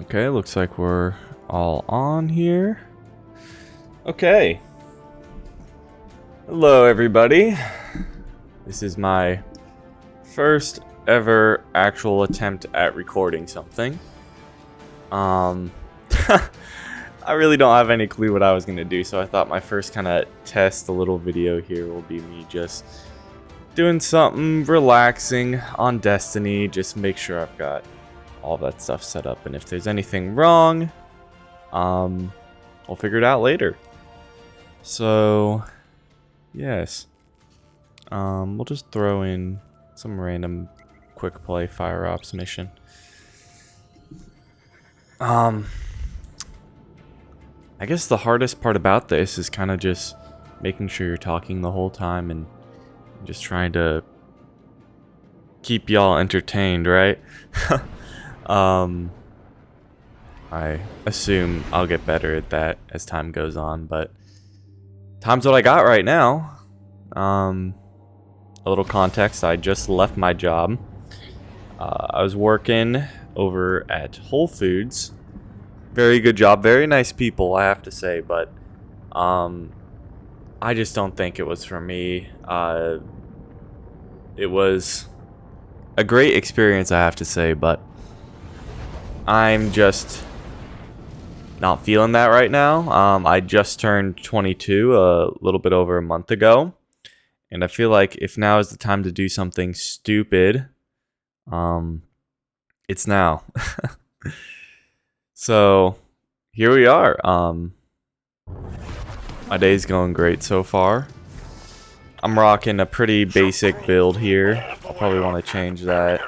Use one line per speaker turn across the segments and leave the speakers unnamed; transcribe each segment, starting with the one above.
Okay, looks like we're all on here. Okay. Hello, everybody. This is my first ever actual attempt at recording something. I really don't have any clue what I was gonna do, so I thought my first kind of test, a little video here, will be me just doing something relaxing on Destiny. Just make sure I've got all that stuff set up, and if there's anything wrong, we'll figure it out later. So yes, we'll just throw in some random quick play fire ops mission. I guess the hardest part about this is kind of just making sure you're talking the whole time and just trying to keep y'all entertained, right? I assume I'll get better at that as time goes on, but time's what I got right now. A little context, I just left my job. I was working over at Whole Foods. Very good job, very nice people, I have to say, but I just don't think it was for me. It was a great experience, I have to say, but I'm just not feeling that right now. I just turned 22 a little bit over a month ago, and I feel like if now is the time to do something stupid, it's now. So here we are. My day's going great so far. I'm rocking a pretty basic build here. I'll probably want to change that.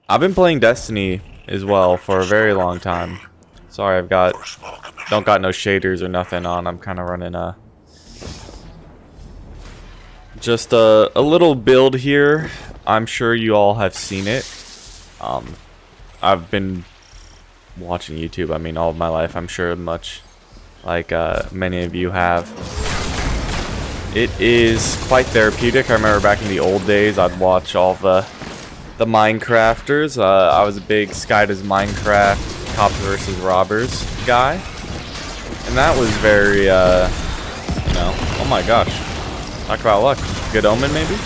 I've been playing Destiny as well for a very long time. Sorry, don't got no shaders or nothing on. I'm kind of running just a little build here. I'm sure you all have seen it. I've been watching YouTube, I mean, all of my life. I'm sure much like many of you have. It is quite therapeutic. I remember back in the old days, I'd watch all the Minecrafters. I was a big Sky Does Minecraft, Cops vs. Robbers guy. And that was very, oh my gosh. Talk about luck. Good Omen, maybe?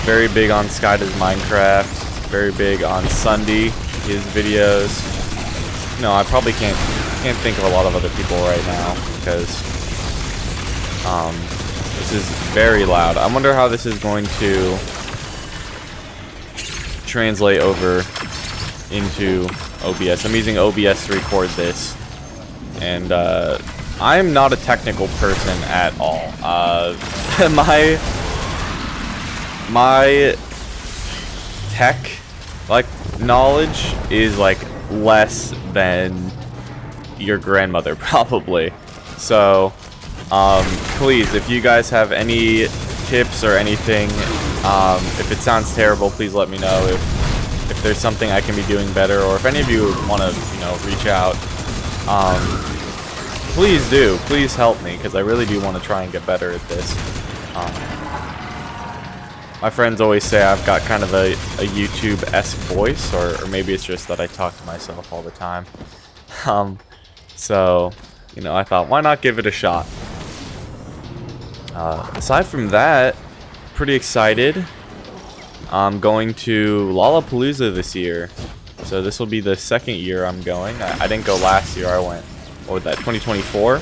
Very big on Sky Does Minecraft. Very big on Sunday, his videos. No, I probably can't think of a lot of other people right now because this is very loud. I wonder how this is going to translate over into OBS. I'm using OBS to record this, and I'm not a technical person at all. My tech knowledge is less than your grandmother probably. So please, if you guys have any tips or anything, if it sounds terrible, please let me know. If there's something I can be doing better, or if any of you want to reach out, please do. Please help me, because I really do want to try and get better at this. My friends always say I've got kind of a YouTube-esque voice, or maybe it's just that I talk to myself all the time. So, I thought, why not give it a shot? Aside from that, pretty excited. I'm going to Lollapalooza this year. So this will be the second year I'm going. I didn't go last year. I went, 2024?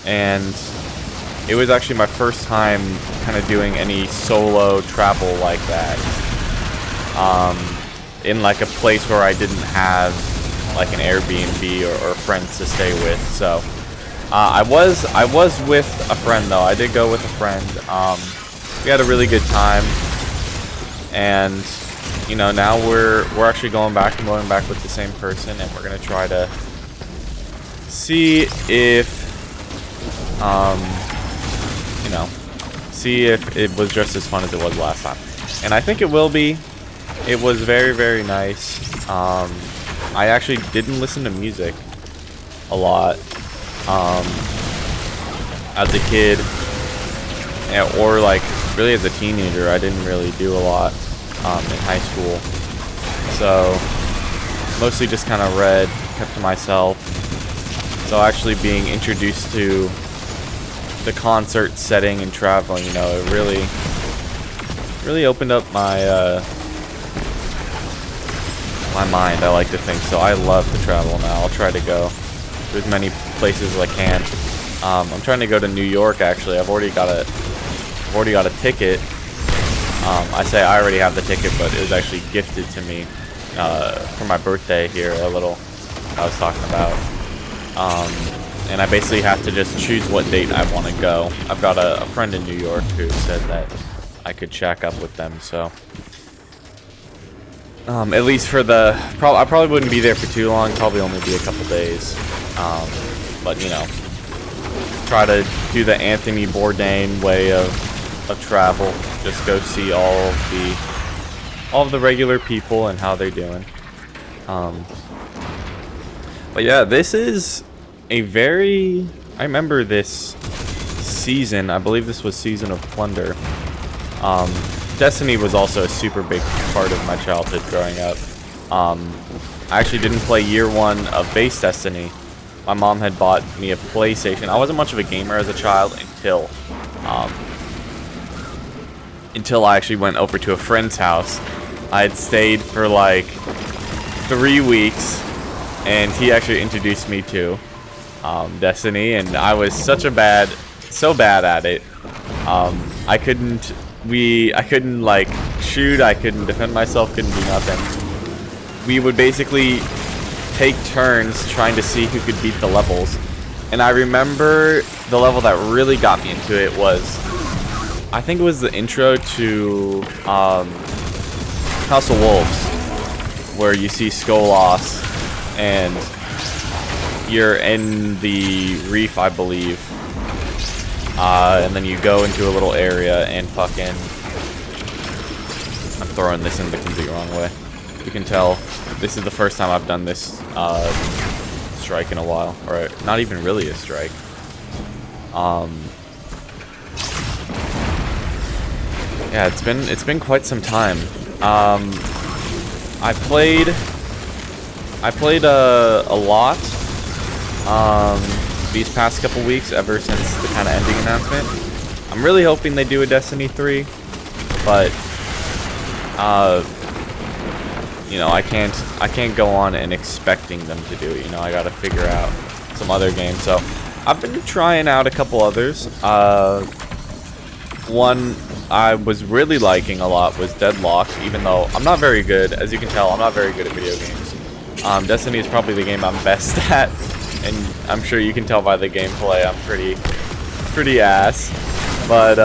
And it was actually my first time kind of doing any solo travel like that. In a place where I didn't have an Airbnb or friends to stay with. So I was with a friend though. I did go with a friend. We had a really good time, and now we're actually going back with the same person, and we're gonna try to see if see if it was just as fun as it was last time. And I think it will be. It was very, very nice. I actually didn't listen to music a lot as a kid, or really as a teenager. I didn't really do a lot. in high school. So mostly just kind of read, kept to myself. So actually being introduced to the concert setting and traveling, you know, it really opened up my my mind, I like to think. So I love to travel now. I'll try to go to as many places as I can. I'm trying to go to New York, actually. I've already got a ticket. I say I already have the ticket, but it was actually gifted to me for my birthday here, a little I was talking about. And I basically have to just choose what date I want to go. I've got a friend in New York who said that I could shack up with them, so at least for the I probably wouldn't be there for too long, probably only be a couple days. But you know, try to do the Anthony Bourdain way of travel. Just go see all of the regular people and how they're doing. But yeah, this is a very, I remember this season, I believe this was Season of Plunder. Destiny was also a super big part of my childhood growing up. I actually didn't play year 1 of base Destiny. My mom had bought me a PlayStation. I wasn't much of a gamer as a child until I actually went over to a friend's house. I had stayed for like 3 weeks, and he actually introduced me to Destiny, and I was so bad at it. I couldn't like shoot, I couldn't defend myself, couldn't do nothing. We would basically take turns trying to see who could beat the levels. And I remember the level that really got me into it was, I think it was the intro to House of Wolves, where you see Skolas and you're in the reef, I believe. And then you go into a little area and fucking... I'm throwing this in the complete wrong way. You can tell this is the first time I've done this strike in a while. Or not even really a strike. Yeah, it's been quite some time. I played a lot these past couple weeks, ever since the kind of ending announcement. I'm really hoping they do a Destiny 3, but you know, I can't go on and expecting them to do it. You know, I gotta figure out some other games. So I've been trying out a couple others. One I was really liking a lot was Deadlocked, even though I'm not very good. As you can tell, I'm not very good at video games. Destiny is probably the game I'm best at, and I'm sure you can tell by the gameplay I'm pretty ass. But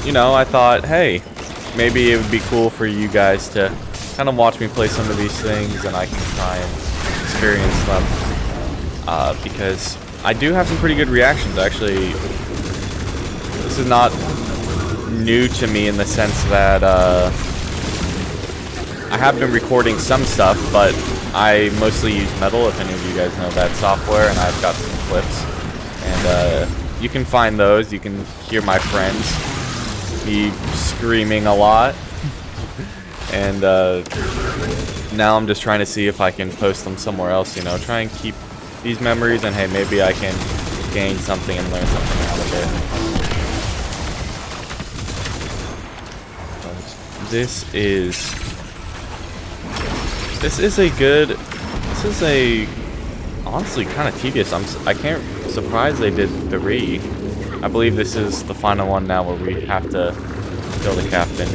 you know, I thought, hey, maybe it would be cool for you guys to kind of watch me play some of these things, and I can try and experience them, because I do have some pretty good reactions. Actually, this is not new to me in the sense that I have been recording some stuff, but I mostly use Metal, if any of you guys know that software, and I've got some clips, and you can find those. You can hear my friends be screaming a lot, and now I'm just trying to see if I can post them somewhere else, you know, try and keep these memories, and hey, maybe I can gain something and learn something out of it. But this is a honestly kind of tedious. I can't surprised they did 3. I believe this is the final one now, where we have to kill the captain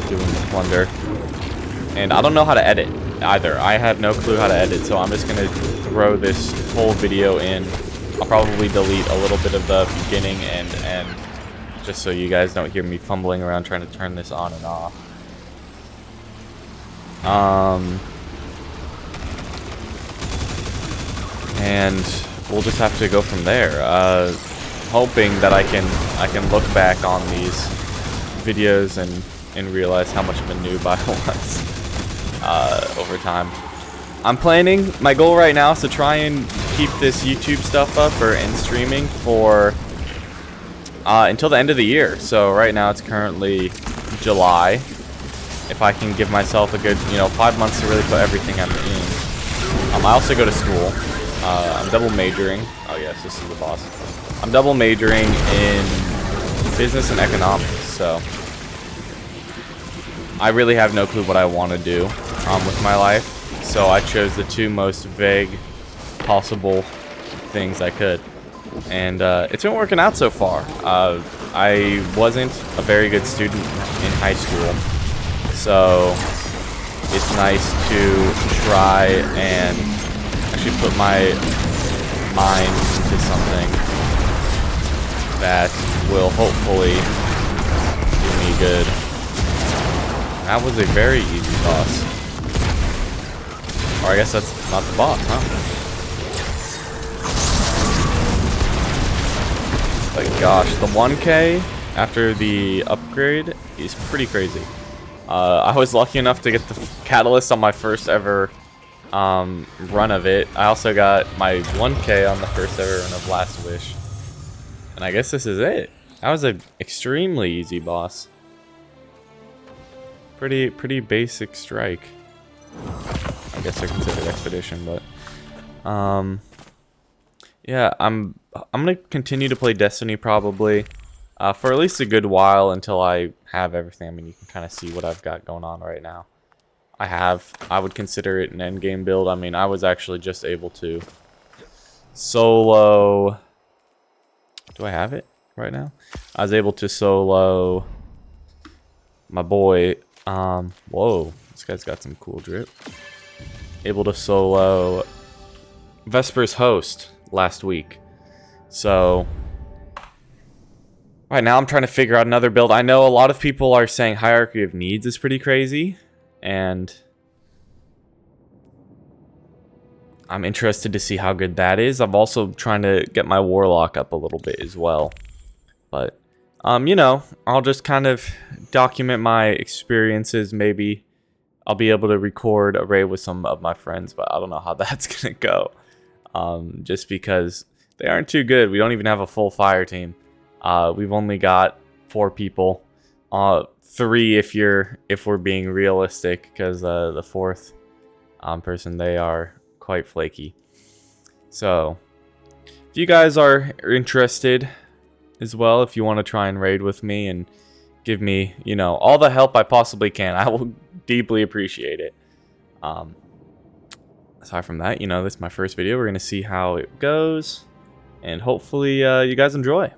doing the plunder. And I don't know how to edit either. I have no clue how to edit, so I'm just gonna throw this whole video in. I'll probably delete a little bit of the beginning and end, just so you guys don't hear me fumbling around trying to turn this on and off. And we'll just have to go from there. Hoping that I can look back on these videos and realize how much of a noob I was over time. I'm planning, my goal right now is to try and keep this YouTube stuff up and streaming for until the end of the year. So right now it's currently July. If I can give myself a good, 5 months to really put everything I'm in. I also go to school. I'm double majoring. Oh yes, this is the boss. I'm double majoring in business and economics. So I really have no clue what I want to do with my life. So I chose the two most vague possible things I could. And it's been working out so far. I wasn't a very good student in high school, so it's nice to try and actually put my mind into something that will hopefully do me good. That was a very easy boss. Or I guess that's not the boss, huh? But gosh, the 1K after the upgrade is pretty crazy. I was lucky enough to get the catalyst on my first ever run of it. I also got my 1K on the first ever run of Last Wish. And I guess this is it. That was an extremely easy boss. Pretty basic strike. I guess I consider it expedition, but yeah, I'm gonna continue to play Destiny probably for at least a good while until I have everything. I mean, you can kind of see what I've got going on right now. I would consider it an endgame build. I mean, I was actually just able to solo. Do I have it right now? I was able to solo my boy. Whoa, this guy's got some cool drip. Able to solo Vesper's Host last week. So right now I'm trying to figure out another build. I know a lot of people are saying Hierarchy of Needs is pretty crazy, and I'm interested to see how good that is. I'm also trying to get my Warlock up a little bit as well. But I'll just kind of document my experiences. Maybe I'll be able to record a raid with some of my friends, but I don't know how that's gonna go. Just because they aren't too good. We don't even have a full fire team. We've only got 4 people. 3 if we're being realistic, because the 4th person, they are quite flaky. So if you guys are interested as well, if you want to try and raid with me and give me, all the help I possibly can, I will deeply appreciate it. Aside from that, this is my first video. We're going to see how it goes, and hopefully you guys enjoy.